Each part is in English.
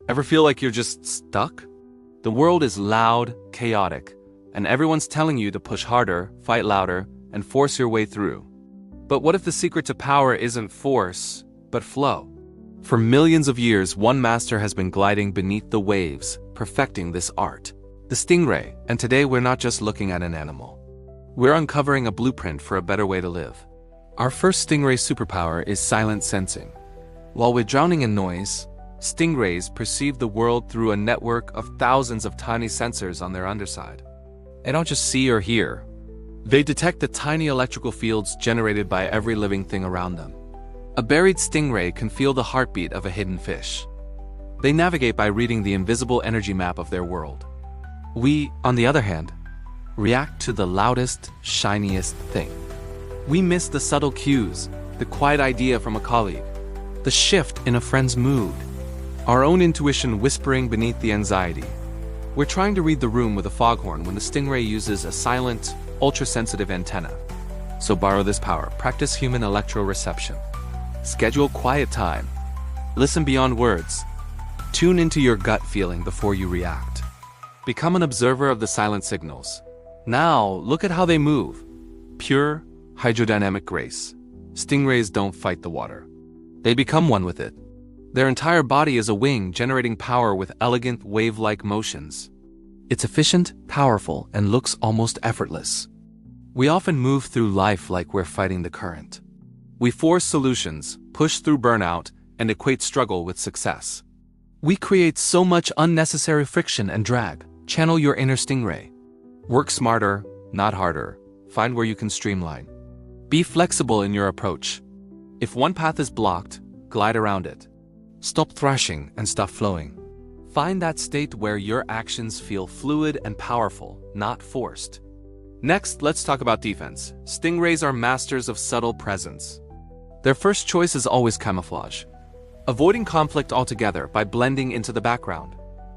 Ever feel like you're just stuck? The world is loud, chaotic, and everyone's telling you to push harder, fight louder, and force your way through. But what if the secret to power isn't force, but flow? For millions of years, one master has been gliding beneath the waves, perfecting this art. The stingray, and today we're not just looking at an animal. We're uncovering a blueprint for a better way to live. Our first stingray superpower is silent sensing. While we're drowning in noise, stingrays perceive the world through a network of thousands of tiny sensors on their underside. They don't just see or hear. They detect the tiny electrical fields generated by every living thing around them. A buried stingray can feel the heartbeat of a hidden fish. They navigate by reading the invisible energy map of their world. We, on the other hand, react to the loudest, shiniest thing. We miss the subtle cues, the quiet idea from a colleague, the shift in a friend's mood, our own intuition whispering beneath the anxiety. We're trying to read the room with a foghorn when the stingray uses a silent, ultra-sensitive antenna. So borrow this power. Practice human electroreception. Schedule quiet time. Listen beyond words. Tune into your gut feeling before you react. Become an observer of the silent signals. Now, look at how they move. Pure, hydrodynamic grace. Stingrays don't fight the water. They become one with it. Their entire body is a wing generating power with elegant wave-like motions. It's efficient, powerful, and looks almost effortless. We often move through life like we're fighting the current. We force solutions, push through burnout, and equate struggle with success. We create so much unnecessary friction and drag. Channel your inner stingray. Work smarter, not harder. Find where you can streamline. Be flexible in your approach. If one path is blocked, glide around it. Stop thrashing and stop flowing. Find that state where your actions feel fluid and powerful, not forced. Next, let's talk about defense. Stingrays are masters of subtle presence. Their first choice is always camouflage, avoiding conflict altogether by blending into the background.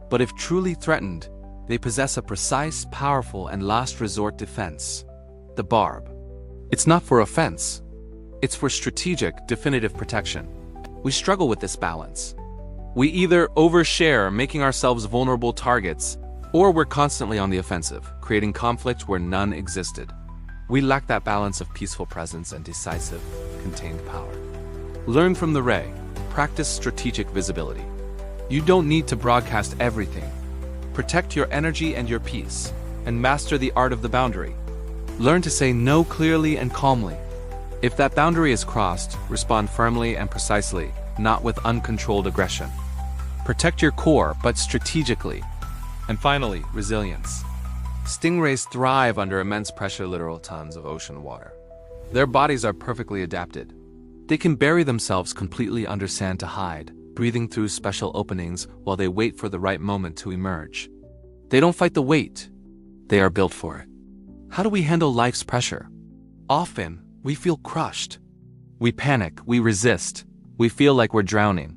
But if truly threatened, they possess a precise, powerful, and last resort defense: the barb. It's not for offense. It's for strategic, definitive protection. We struggle with this balance. We either overshare, making ourselves vulnerable targets, or we're constantly on the offensive, creating conflict where none existed. We lack that balance of peaceful presence and decisive, contained power. Learn from the ray. Practice strategic visibility. You don't need to broadcast everything. Protect your energy and your peace, and master the art of the boundary. Learn to say no clearly and calmly. If that boundary is crossed, respond firmly and precisely, not with uncontrolled aggression. Protect your core, but strategically. And finally, resilience. Stingrays thrive under immense pressure, literal tons of ocean water. Their bodies are perfectly adapted. They can bury themselves completely under sand to hide, breathing through special openings while they wait for the right moment to emerge. They don't fight the weight. They are built for it. How do we handle life's pressure? Often, we feel crushed. We panic, we resist, we feel like we're drowning.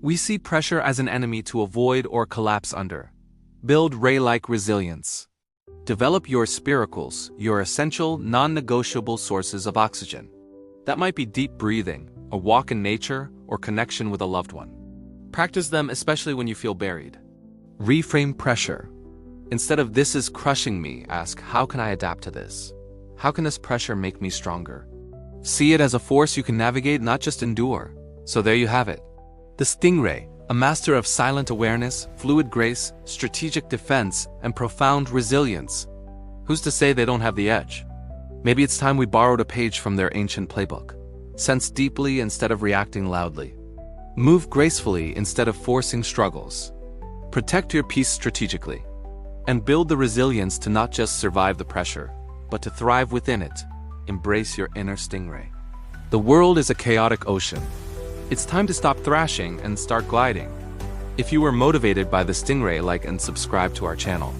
We see pressure as an enemy to avoid or collapse under. Build ray-like resilience. Develop your spiracles, your essential, non-negotiable sources of oxygen. That might be deep breathing, a walk in nature, or connection with a loved one. Practice them especially when you feel buried. Reframe pressure. Instead of "this is crushing me," ask, "how can I adapt to this? How can this pressure make me stronger?" See it as a force you can navigate, not just endure. So there you have it. The stingray, a master of silent awareness, fluid grace, strategic defense, and profound resilience. Who's to say they don't have the edge? Maybe it's time we borrowed a page from their ancient playbook. Sense deeply instead of reacting loudly. Move gracefully instead of forcing struggles. Protect your peace strategically. And build the resilience to not just survive the pressure, but to thrive within it. Embrace your inner stingray. The world is a chaotic ocean. It's time to stop thrashing and start gliding. If you were motivated by the stingray, like and subscribe to our channel.